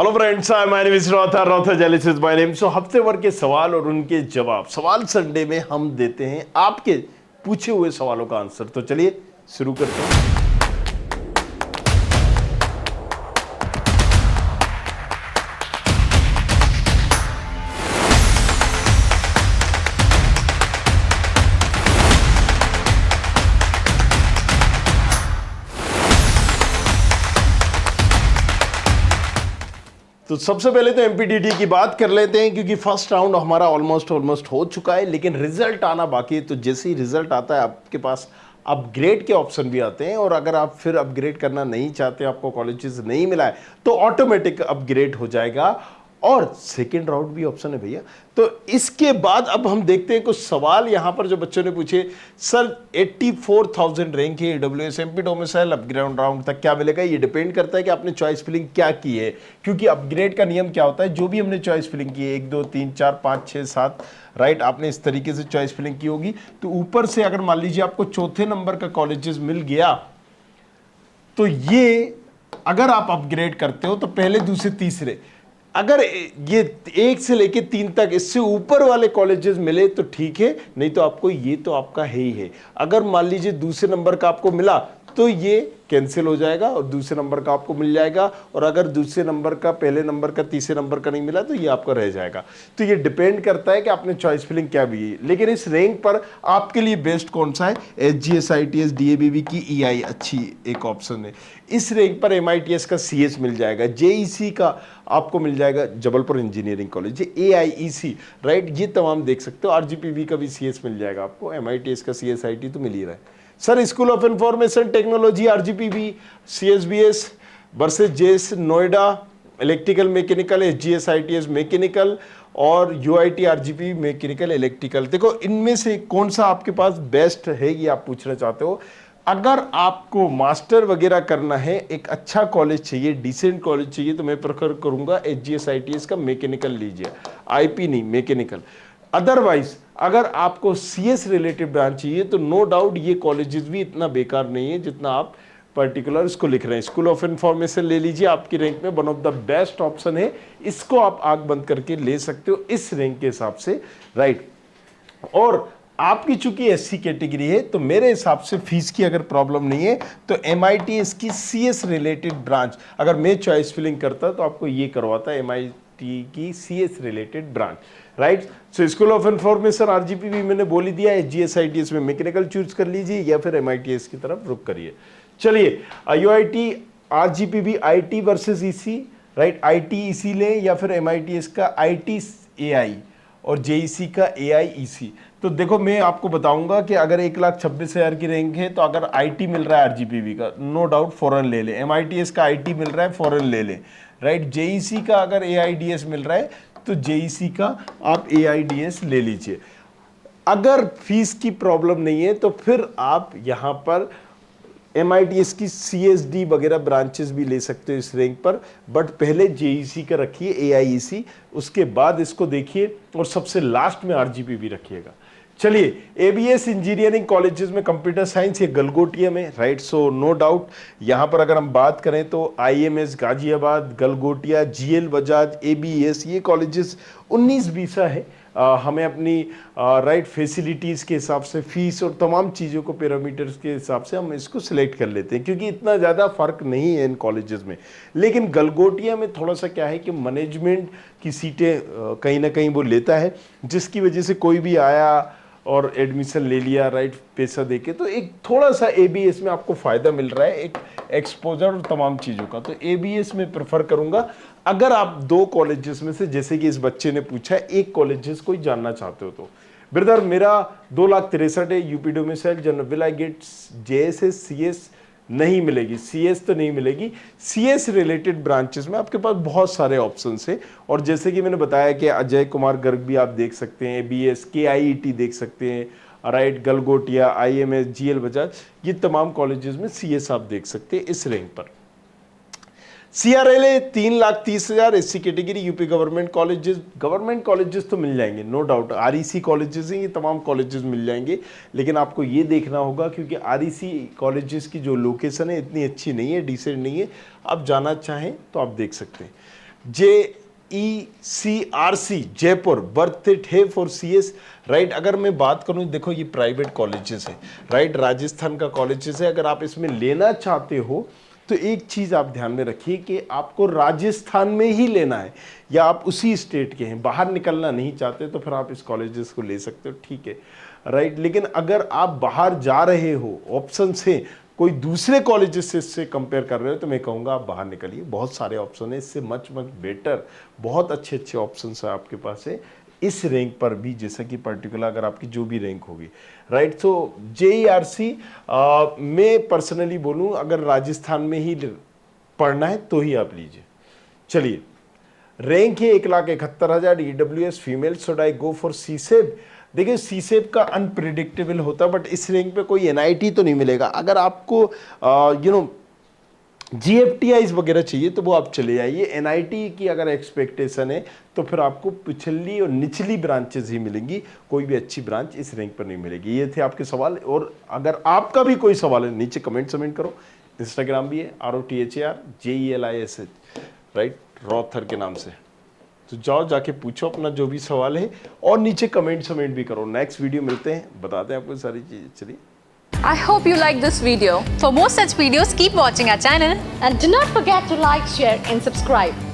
Hello friends, my name is रॉथा जेलिस is my name. So हफ्ते भर के सवाल और उनके जवाब सवाल संडे में हम देते हैं आपके पूछे हुए सवालों का आंसर। तो चलिए शुरू करते हैं। तो सबसे पहले तो एमपीटीटी की बात कर लेते हैं, क्योंकि फर्स्ट राउंड हमारा ऑलमोस्ट हो चुका है, लेकिन रिजल्ट आना बाकी है। तो जैसे ही रिजल्ट आता है आपके पास अपग्रेड के ऑप्शन भी आते हैं, और अगर आप फिर अपग्रेड करना नहीं चाहते, आपको कॉलेजेस नहीं मिला है, तो ऑटोमेटिक अपग्रेड हो जाएगा और सेकेंड राउंड भी ऑप्शन है भैया। तो इसके बाद अब हम देखते हैं कुछ सवाल यहां पर जो बच्चों ने पूछे। सर 84,000 रैंक है EWS MP domicile, upgrade round तक क्या मिलेगा? ये डिपेंड करता है कि आपने चॉइस फिलिंग क्या की है, क्योंकि अपग्रेड का नियम क्या होता है, जो भी हमने चॉइस फिलिंग की है 1 2 3 4 5 6 7 राइट, आपने इस तरीके से चॉइस फिलिंग की होगी, तो ऊपर से अगर मान लीजिए आपको चौथे नंबर का कॉलेजेस मिल गया, तो ये अगर आप अपग्रेड करते हो तो पहले दूसरे तीसरे, अगर ये 1 से लेके 3 तक इससे ऊपर वाले कॉलेजेस मिले तो ठीक है, नहीं तो आपको ये तो आपका है ही है। अगर मान लीजिए दूसरे नंबर का आपको मिला तो ये कैंसिल हो जाएगा और दूसरे नंबर का आपको मिल जाएगा, और अगर दूसरे नंबर का पहले नंबर का तीसरे नंबर का नहीं मिला तो ये आपका रह जाएगा। तो ये डिपेंड करता है कि आपने चॉइस फिलिंग क्या भी है। लेकिन इस रैंक पर आपके लिए बेस्ट कौन सा है? एचजीएस आईटीएस डीएबीबी की ईआई अच्छी एक ऑप्शन है। इस रैंक पर एमआईटीएस का सीएस मिल जाएगा, जेईसी का आपको मिल जाएगा जबलपुर इंजीनियरिंग कॉलेज, एआईईसी राइट, ये तमाम देख सकते हो। आरजीपीवी का भी सीएस मिल जाएगा आपको, एमआईटीएस का सीएसआईटी तो मिल ही रहा है। Sir school of information technology RGPV CSBS versus JS Noida electrical mechanical, HGS ITS mechanical और यूआईटी आरजीपी मैकेनिकल इलेक्ट्रिकल। देखो इनमें से कौन सा आपके पास बेस्ट है ये आप पूछना चाहते हो। अगर आपको मास्टर वगैरह करना है, एक अच्छा कॉलेज चाहिए, डिसेंट कॉलेज चाहिए, तो मैं प्रेफर करूंगा एचजीएस आईटीएस का मैकेनिकल लीजिए, आईपी नहीं मैकेनिकल। अदरवाइज अगर आपको सीएस रिलेटेड ब्रांच चाहिए तो नो डाउट ये कॉलेजेस भी इतना बेकार नहीं है जितना आप पर्टिकुलर इसको लिख रहे हैं। स्कूल ऑफ इंफॉर्मेशन ले लीजिए, आपकी रैंक में one of the best option है, इसको आप आंख बंद करके ले सकते हो इस रैंक के हिसाब से राइट। और आपकी चूंकि एससी कैटेगरी है तो मेरे हिसाब से फीस की अगर प्रॉब्लम नहीं है तो एमआईटीएस की सीएस रिलेटेड ब्रांच, अगर मैं चॉइस फिलिंग करता तो आपको ये करवाता एमआईटी की CS related branch right. So school of information RGPV मैंने बोल ही दिया है, जीएसआईटीएस में मैकेनिकल चूज कर लीजिए या फिर एमआईटीएस की तरफ रुक करिए। चलिए UIT RGPV IT versus EC right, IT EC लें या फिर एमआईटीएस का आईटी एआई और जेईसी का एआईईसी। तो देखो मैं आपको बताऊंगा कि अगर 1,26,000 की रैंक है तो अगर आईटी मिल रहा है आरजीपीवी का, नो डाउट फॉरेन ले ले, एमआईटीएस का आईटी मिल रहा है फॉरेन ले ले राइट, जेईसी का अगर एआईडीएस मिल रहा है तो जेईसी का आप एआईडीएस ले लीजिए। अगर फीस की प्रॉब्लम नहीं है तो फिर आप यहां पर एमआईटीएस की सीएसडी वगैरह ब्रांचेस भी ले सकते हो इस रैंक पर, बट पहले जेईसी का रखिए एआईईसी, उसके बाद इसको देखिए और सबसे लास्ट में आरजीपी भी रखिएगा। चलिए एबीएस इंजीनियरिंग कॉलेजेस में कंप्यूटर साइंस ये गलगोटिया में राइट, सो नो डाउट यहां पर अगर हम बात करें तो IMS Ghaziabad, Galgotia, GL Bajaj, ABS ये कॉलेजेस 19-20 है। हमें अपनी राइट फैसिलिटीज़ के हिसाब से फीस और तमाम चीज़ों को पैरामीटर्स के हिसाब से हम इसको सिलेक्ट कर लेते हैं, क्योंकि इतना ज़्यादा फ़र्क नहीं है इन कॉलेजेस में। लेकिन गलगोटिया में थोड़ा सा क्या है कि मैनेजमेंट की सीटें कहीं ना कहीं वो लेता है, जिसकी वजह से कोई भी आया और एडमिशन ले लिया राइट पैसा देके, तो एक थोड़ा सा एबीएस में आपको फ़ायदा मिल रहा है, एक एक्सपोजर और तमाम चीज़ों का। तो एबीएस में प्रेफर करूंगा। अगर आप 2 कॉलेजेस में से, जैसे कि इस बच्चे ने पूछा है, एक कॉलेजेस कोई जानना चाहते हो तो ब्रदर मेरा 2,63,000 है UP domicile, general will I get JSS CS नहीं मिलेगी, सीएस तो नहीं मिलेगी। सीएस रिलेटेड ब्रांचेस में आपके पास बहुत सारे ऑप्शंस हैं, और जैसे कि मैंने बताया कि अजय कुमार गर्ग भी आप देख सकते हैं, बीएस केआईईटी देख सकते हैं right, Galgotia, IMS, GL Bajaj, ये तमाम कॉलेजेस में सीएस आप देख सकते हैं इस रैंक पर। सीआरएलए 3,30,000 SC category, UP government colleges तो मिल जाएंगे नो डाउट, आरईसी कॉलेजेस हैं, ये तमाम कॉलेजेस मिल जाएंगे। लेकिन आपको ये देखना होगा क्योंकि आरईसी कॉलेजेस की जो लोकेशन है इतनी अच्छी नहीं है, डिसेंट नहीं है, आप जाना चाहें तो आप देख सकते हैं। JECRC जयपुर, वर्थ इट है फॉर CS, राइट। अगर मैं बात करूं, देखो ये प्राइवेट कॉलेजेस है, राइट, राजस्थान का कॉलेजेस है। अगर आप इसमें लेना चाहते हो तो एक चीज आप ध्यान में रखिए कि आपको राजस्थान में ही लेना है या आप उसी स्टेट के हैं, बाहर निकलना नहीं चाहते तो फिर आप इस कॉलेजेस को ले सकते हो, ठीक है, राइट। लेकिन अगर आप बाहर जा रहे हो, ऑप्शन है, कोई दूसरे कॉलेजेस से इससे कंपेयर कर रहे हो, तो मैं कहूँगा आप बाहर निकलिए, बहुत सारे ऑप्शन है, इससे मच बेटर, बहुत अच्छे अच्छे ऑप्शन है आपके पास है इस रैंक पर भी, जैसा कि पर्टिकुलर अगर आपकी जो भी रैंक होगी, राइट। तो JERC मैं पर्सनली बोलूँ, अगर राजस्थान में ही पढ़ना है तो ही आप लीजिए। चलिए, रैंक है 1,71,000 EWS female, should I go for CSEB? देखिए CSEB का अनप्रिडिक्टेबल होता है, बट इस रैंक पे कोई NIT तो नहीं मिलेगा। अगर आपको GFTIs वगैरह चाहिए तो वो आप चले जाइए। NIT की अगर एक्सपेक्टेशन है तो फिर आपको पिछली और निचली ब्रांचेस ही मिलेंगी, कोई भी अच्छी ब्रांच इस रैंक पर नहीं मिलेगी। ये थे आपके सवाल, और अगर आपका भी कोई सवाल है नीचे कमेंट करो। इंस्टाग्राम भी है ROTHAR JELISH, राइट, रॉथर के नाम से। तो जाओ जाके पूछो अपना जो भी सवाल है, और नीचे कमेंट भी करो। नेक्स्ट वीडियो मिलते हैं, बताते हैं आपको सारी चीजें। चलिए, I hope you like this video. For more such videos, keep watching our channel. And do not forget to like, share and subscribe.